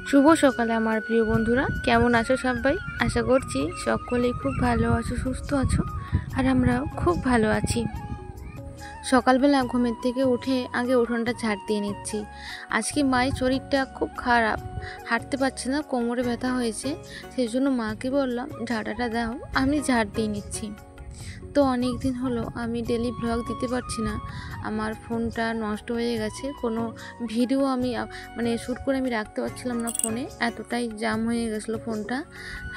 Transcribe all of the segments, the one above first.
শুভ সকালে আমার প্রিয় বন্ধুরা, কেমন আছো সবাই? আশা করছি সকলেই খুব ভালো আছো, সুস্থ আছো, আর আমরাও খুব ভালো আছি। সকালবেলা ঘুমের থেকে উঠে আগে উঠোনটা ঝাড় দিয়ে নিচ্ছি। আজকে মায়ের শরীরটা খুব খারাপ, হাঁটতে পারছে না, কোমরে ব্যথা হয়েছে। সেই জন্য মাকে বললাম ঝাড়াটা দাও, আমি ঝাড় দিয়ে নিচ্ছি। তো অনেক দিন হলো আমি ডেলি ব্লগ দিতে পারছি না, আমার ফোনটা নষ্ট হয়ে গেছে। কোনো ভিডিও আমি শ্যুট করে আমি রাখতে পারছিলাম না ফোনে, এতটাই জাম হয়ে গেছিলো, ফোনটা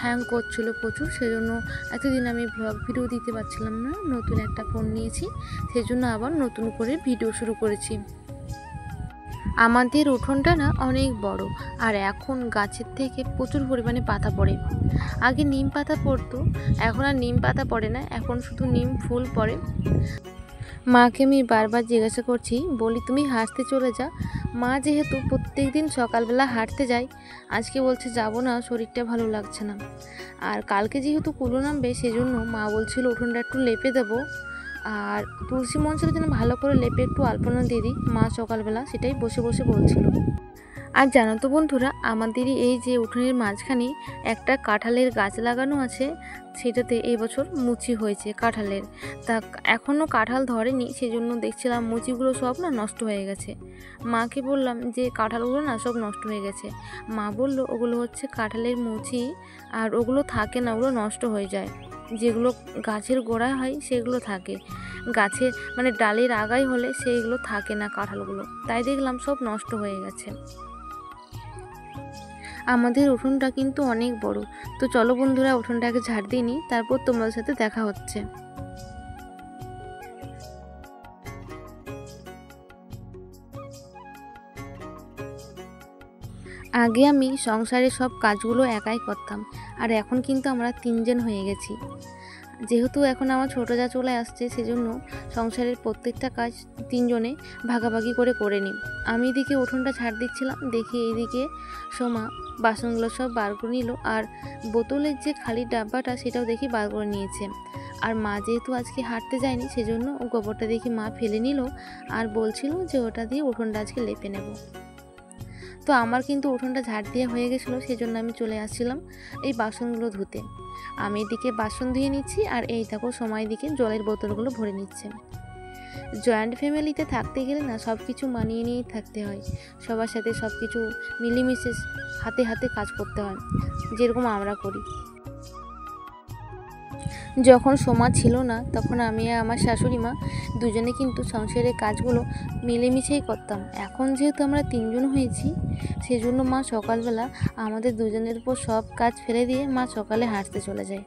হ্যাং করছিলো প্রচুর। সেজন্য এতদিন আমি ব্লগ ভিডিও দিতে পারছিলাম না। নতুন একটা ফোন নিয়েছি, সেজন্য আবার নতুন করে ভিডিও শুরু করেছি। আমাদের উঠোনটা না অনেক বড়, আর এখন গাছের থেকে প্রচুর পরিমাণে পাতা পড়ে। আগে নিম পাতা পড়তো, এখন আর নিম পাতা পড়ে না, এখন শুধু নিম ফুল পড়ে। মাকে আমি বারবার জিজ্ঞাসা করছি, বলি তুমি হাঁটতে চলে যা। মা যেহেতু প্রত্যেক দিন সকালবেলা হাঁটতে যায়, আজকে বলছে যাব না, শরীরটা ভালো লাগছে না। আর কালকে যেহেতু কুলো নামবে, সেজন্য মা বলছিল উঠোনটা একটু লেপে দেবো, আর তুলসী মঞ্চের জন্য ভালো করে লেপে একটু আলপনা দিয়ে দিই মা সকালবেলা, সেটাই বসে বসে বলছিল। আর জানো তো বন্ধুরা, আমাদেরই এই যে উঠোনের মাঝখানে একটা কাঁঠালের গাছ লাগানো আছে, সেটাতে এবছর মুচি হয়েছে কাঁঠালের। তা এখনও কাঁঠাল ধরেনি, সেজন্য দেখছিলাম মুচিগুলো সব না নষ্ট হয়ে গেছে। মাকে বললাম যে কাঁঠালগুলো না সব নষ্ট হয়ে গেছে। মা বলল ওগুলো হচ্ছে কাঁঠালের মুচি, আর ওগুলো থাকে না, ওগুলো নষ্ট হয়ে যায়। যেগুলো গাছের গোড়ায় হয় সেগুলো থাকে, গাছে ডালের আগায় হলে সেইগুলো থাকে না কাঁঠালগুলো, তাই দেখলাম সব নষ্ট হয়ে গেছে। আমাদের উঠোনটা কিন্তু অনেক বড়। তো চলো বন্ধুরা, উঠোনটাকে ঝাড় দিয়ে নিই, তারপর তোমাদের সাথে দেখা হচ্ছে। আগে আমি সংসারের সব কাজগুলো একাই করতাম, আর এখন কিন্তু আমরা 3 জন হয়ে গেছি। যেহেতু এখন আমার ছোটো যা চলে আসছে, সেজন্য সংসারের প্রত্যেকটা কাজ 3 জনে ভাগাভাগি করে নিই। আমি এদিকে উঠোনটা ঝাড় দিচ্ছিলাম, দেখি এইদিকে সোমা বাসনগুলো সব বার করে নিল, আর বোতলের যে খালি ডাব্বাটা সেটাও দেখি বার করে নিয়েছে। আর মা যেহেতু আজকে হাঁটতে যায়নি, সেজন্য ও গোবরটা দেখি মা ফেলে নিল, আর বলছিল যে ওটা দিয়ে উঠোনটা আজকে লেপে নেব। তো আমার কিন্তু উঠোনটা ঝাড় দিয়ে হয়ে গেছিলো, সেজন্য আমি চলে আসছিলাম এই বাসনগুলো ধুতে। আমি এদিকে বাসন ধুয়ে নিচ্ছি, আর এই দেখো সময় দিকে জলের বোতলগুলো ভরে নিচ্ছে। জয়েন্ট ফ্যামিলিতে থাকতে গেলে না সব কিছু মানিয়ে নিয়েই থাকতে হয়, সবার সাথে সব কিছু মিলেমিশে হাতে হাতে কাজ করতে হয়, যেরকম আমরা করি। যখন সময় ছিল না, তখন আমি আর আমার শাশুড়ি মা দুজনে কিন্তু সংসারের কাজগুলো মিলেমিশেই করতাম। এখন যেহেতু আমরা 3 জন হয়েছি, সেজন্য মা সকালবেলা আমাদের দুজনের উপর সব কাজ ফেলে দিয়ে মা সকালে হাঁটতে চলে যায়,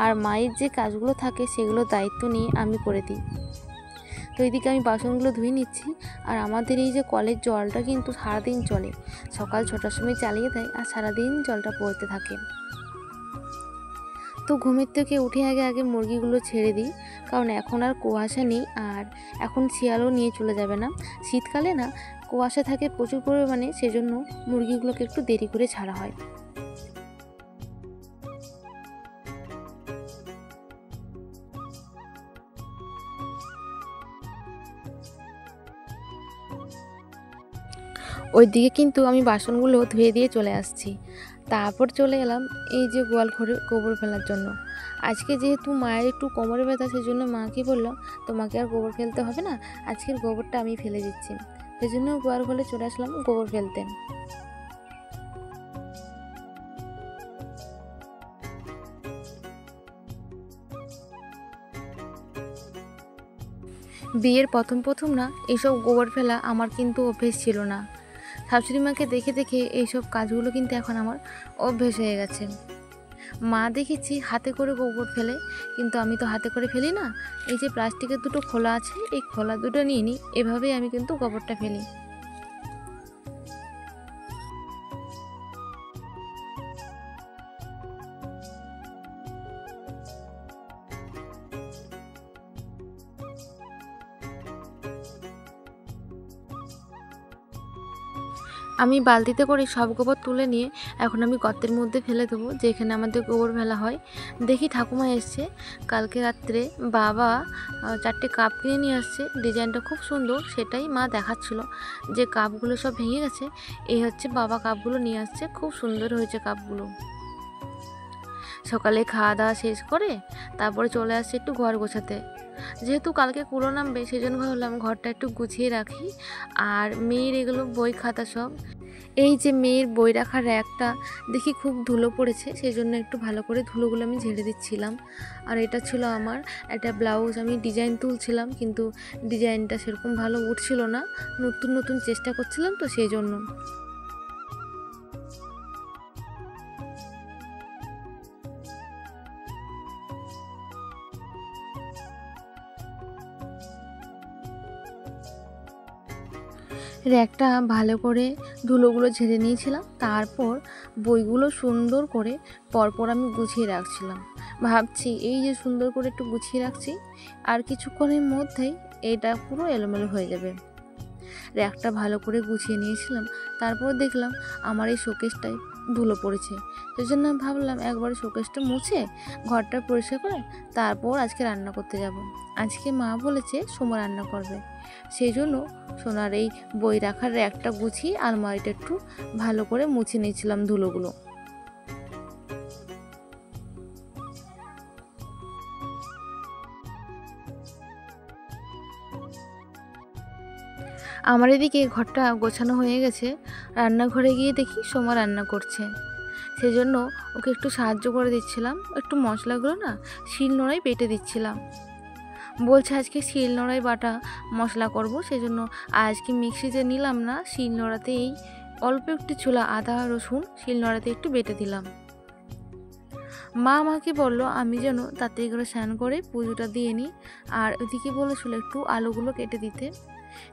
আর মায়ের যে কাজগুলো থাকে সেগুলো দায়িত্ব নিয়ে আমি করে দিই। তো এইদিকে আমি বাসনগুলো ধুয়ে নিচ্ছি। আর আমাদের এই যে কলের জলটা কিন্তু সারাদিন চলে, সকাল 6টার সময় চালিয়ে দেয়, আর সারাদিন জলটা পড়তে থাকে। তো ঘুমের থেকে উঠে আগে মুরগিগুলো ছেড়ে দিই, কারণ এখন আর কুয়াশা নেই, আর এখন শিয়ালও নিয়ে চলে যাবে না। শীতকালে না কুয়াশা থাকে প্রচুর পরিমাণে, সেজন্য মুরগিগুলোকে একটু দেরি করে ছাড়া হয়। ওইদিকে কিন্তু আমি বাসনগুলো ধুয়ে দিয়ে চলে আসছি। তারপর চলে এলাম এই যে গোয়াল ঘরে গোবর ফেলার জন্য। আজকে যেহেতু মায়ের একটু কোমরে ব্যথা, সেজন্য মাকে বললাম তোমাকে আর গোবর ফেলতে হবে না, আজকের গোবরটা আমি ফেলে দিচ্ছি। সেজন্য গোয়াল ঘরে চলে আসলাম গোবর ফেলতে। বিয়ের প্রথম না এইসব গোবর ফেলা আমার কিন্তু অভ্যেস ছিল না। শাশুড়ি মাকে দেখে দেখে এইসব কাজগুলো কিন্তু এখন আমার অভ্যেস হয়ে গেছে। মা দেখেছি হাতে করে গোবর ফেলে, কিন্তু আমি তো হাতে করে ফেলি না। এই যে প্লাস্টিকের দুটো খোলা আছে, এই খোলা দুটো নিয়ে নিই, এভাবেই আমি কিন্তু গোবরটা ফেলি। আমি বালতিতে করে সব গোবর তুলে নিয়ে এখন আমি গর্তের মধ্যে ফেলে দেবো, যেখানে আমাদের গোবর ফেলা হয়। দেখি ঠাকুমা এসছে। কালকে রাত্রে বাবা 4টে কাপ কিনে নিয়ে আসছে, ডিজাইনটা খুব সুন্দর, সেটাই মা দেখাচ্ছিল যে কাপগুলো সব ভেঙে গেছে। এই হচ্ছে বাবা কাপগুলো নিয়ে আসছে, খুব সুন্দর হয়েছে কাপগুলো। সকালে খাওয়া দাওয়া শেষ করে তারপরে চলে আসছে একটু ঘর গোছাতে। যেহেতু কালকে কুলো নামবে সেই জন্য ভাবলাম ঘরটা একটু গুছিয়ে রাখি। আর মেয়ের এগুলো বই খাতা সব, এই যে মেয়ের বই রাখার র্যাকটা দেখি খুব ধুলো পড়েছে, সেই জন্য একটু ভালো করে ধুলোগুলো আমি ঝেড়ে দিচ্ছিলাম। আর এটা ছিল আমার একটা ব্লাউজ, আমি ডিজাইন তুলছিলাম কিন্তু ডিজাইনটা সেরকম ভালো উঠছিল না, নতুন নতুন চেষ্টা করছিলাম তো সেই জন্য। র্যাকটা ভালো করে ধুলোগুলো ঝেড়ে নিয়েছিলাম, তারপর বইগুলো সুন্দর করে পরপর আমি গুছিয়ে রাখছিলাম। ভাবছি এই যে সুন্দর করে একটু গুছিয়ে রাখছি, আর কিছুক্ষণের মধ্যেই এটা পুরো এলোমেলো হয়ে যাবে। র্যাকটা ভালো করে গুছিয়ে নিয়েছিলাম, তারপর দেখলাম আমার এই শোকেসটায় ধুলো পড়েছে। সেই জন্য ভাবলাম একবার শোকেসটা মুছে ঘরটা পরিষ্কার করে তারপর আজকে রান্না করতে যাব। আজকে মা বলেছে সোমা রান্না করবে, সেই জন্য সোনার এই বই রাখার র্যাকটা গুছিয়ে আলমারিটা একটু ভালো করে মুছে নিয়েছিলাম ধুলোগুলো। আমার এদিকে ঘরটা গোছানো হয়ে গেছে, রান্নাঘরে গিয়ে দেখি সোমা রান্না করছে। সেই জন্য ওকে একটু সাহায্য করে দিচ্ছিলাম, একটু মশলাগুলো না শিলনোড়ায় বেটে দিচ্ছিলাম। বলছে আজকে শিলনোড়ায় বাটা মশলা করব, সেই জন্য আজকে মিক্সিতে নিলাম না, শিলনোড়াতেই অল্প একটু ছোলা আদা রসুন শিলনোড়াতে একটু বেটে দিলাম। মা আমাকে বললো আমি যেন তাড়াতাড়ি করে স্নান করে পুজোটা দিয়ে নিই, আর ওদিকে বলেছিল একটু আলুগুলো কেটে দিতে।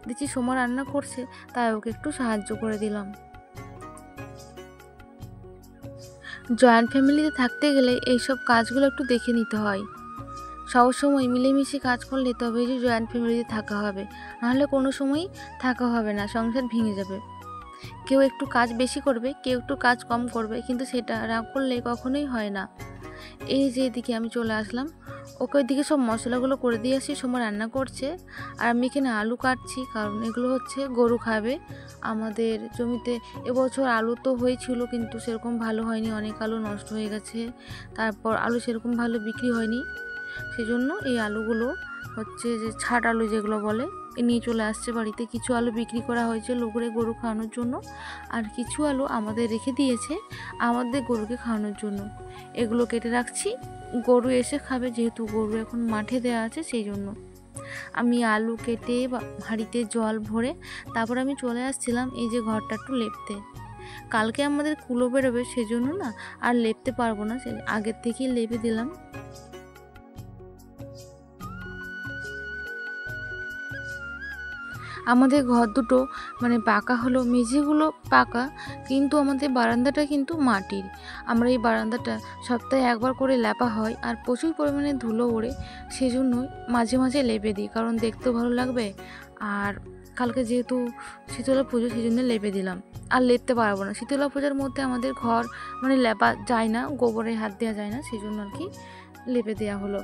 দেখছি সোমা রান্না করছে, তাই ওকে একটু সাহায্য করে দিলাম। জয়েন্ট ফ্যামিলিতে থাকতে গেলে এইসব কাজগুলো একটু দেখে নিতে হয়। সবসময় মিলেমিশে কাজ করলে তবে যে জয়েন্ট ফ্যামিলিতে থাকা হবে, নাহলে কোনো সময়ই থাকা হবে না, সংসার ভেঙে যাবে। কেউ একটু কাজ বেশি করবে, কেউ একটু কাজ কম করবে, কিন্তু সেটা রাগ করলে কখনোই হয় না। এই যে এদিকে আমি চলে আসলাম, ওকে ওইদিকে সব মশলাগুলো করে দিয়ে আসি, সময় রান্না করছে। আর আমি এখানে আলু কাটছি, কারণ এগুলো হচ্ছে গরু খাবে। আমাদের জমিতে এবছর আলু তো হয়েছিল কিন্তু সেরকম ভালো হয়নি, অনেক আলু নষ্ট হয়ে গেছে, তারপর আলু সেরকম ভালো বিক্রি হয়নি। সেজন্য এই আলুগুলো হচ্ছে যে ছাট আলু যেগুলো বলে, নিয়ে চলে আসছে বাড়িতে। কিছু আলু বিক্রি করা হয়েছে লোকরে গরু খাওয়ানোর জন্য, আর কিছু আলু আমাদের রেখে দিয়েছে আমাদের গরুকে খাওয়ানোর জন্য। এগুলো কেটে রাখছি, গরু এসে খাবে, যেহেতু গরু এখন মাঠে দেওয়া আছে সেই জন্য। আমি আলু কেটে হাঁড়িতে জল ভরে তারপর আমি চলে আসছিলাম এই যে ঘরটা একটু লেপতে। কালকে আমাদের কুলো বেরোবে, সেজন্য না আর লেপতে পারবো না, সে আগের থেকেই লেপে দিলাম। আমাদের ঘর দুটো মানে পাকা হলো, মেঝেগুলো পাকা, কিন্তু আমাদের বারান্দাটা কিন্তু মাটির। আমরা এই বারান্দাটা সপ্তাহে একবার করে লেপা হয়, আর প্রচুর পরিমাণে ধুলো ওড়ে, সেজন্যই মাঝে মাঝে লেপে দিই, কারণ দেখতেও ভালো লাগবে। আর কালকে যেহেতু শীতলা পুজো সেই জন্য লেপে দিলাম, আর লেপতে পারবো না। শীতলা পূজার মধ্যে আমাদের ঘর মানে লেপা যায় না, গোবরে হাত দেওয়া যায় না, সেই জন্য আর কি লেপে দেওয়া হলো।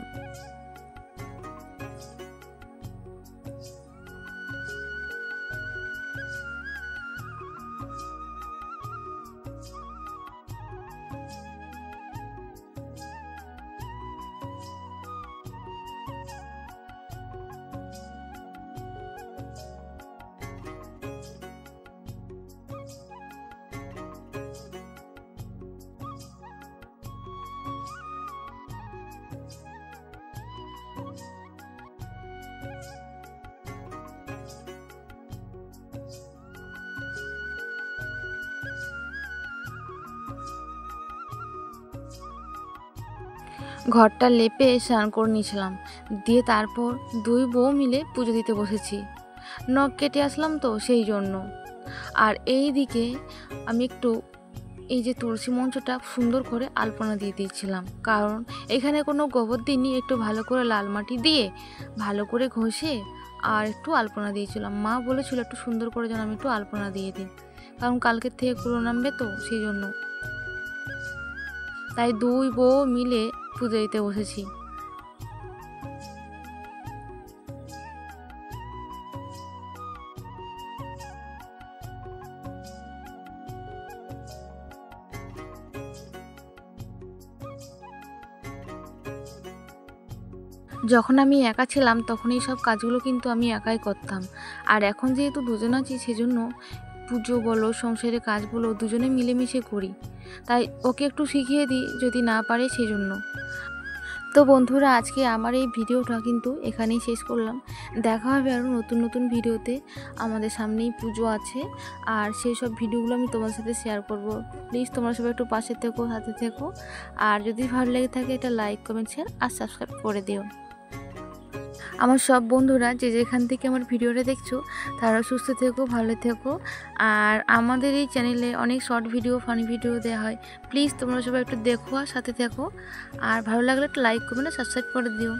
ঘরটা লেপে স্নান করে নিয়েছিলাম, দিয়ে তারপর দুই বউ মিলে পুজো দিতে বসেছি। নখ কেটে আসলাম তো সেই জন্য। আর এই দিকে আমি একটু এই যে তুলসী মঞ্চটা সুন্দর করে আলপনা দিয়ে দিয়েছিলাম, কারণ এখানে কোনো গোবর দিইনি, একটু ভালো করে লাল মাটি দিয়ে ভালো করে ঘষে আর একটু আলপনা দিয়েছিলাম। মা বলেছিল একটু সুন্দর করে যেন আমি একটু আলপনা দিয়ে দিই, কারণ কালকের থেকে কুলো নামবে তো সেই জন্য। তাই দুই বউ মিলে পুজো দিতে বসেছি। যখন আমি একা ছিলাম তখন এই সব কাজগুলো কিন্তু আমি একাই করতাম। আর এখন যেহেতু দুজন আছি সেজন্য পুজো বলো সংসারের কাজ বলো দুজনে মিলেমিশে করি। তাই ওকে একটু শিখিয়ে দিই যদি না পারে সেজন্য। তো বন্ধুরা, আজকে আমার এই ভিডিওটা কিন্তু এখানেই শেষ করলাম। দেখা হবে আরও নতুন নতুন ভিডিওতে। আমাদের সামনেই পুজো আছে, আর সেই সব ভিডিওগুলো আমি তোমার সাথে শেয়ার করব। প্লিজ তোমরা সবাই একটু পাশে থেকো, সাথে থেকো। আর যদি ভালো লেগে থাকে এটা লাইক, কমেন্ট, শেয়ার আর সাবস্ক্রাইব করে দিও। আমার সব বন্ধুরা যে যেখান থেকে আমার ভিডিওটা দেখছো তারা সুস্থ থেকো, ভালো থেকো। আর আমাদের এই চ্যানেলে অনেক শর্ট ভিডিও, ফানি ভিডিও দেওয়া হয়। প্লিজ তোমরা সবাই একটু দেখো আর সাথে থেকো। আর ভালো লাগলে একটু লাইক, কমেন্ট আর সাবস্ক্রাইব করে দিও।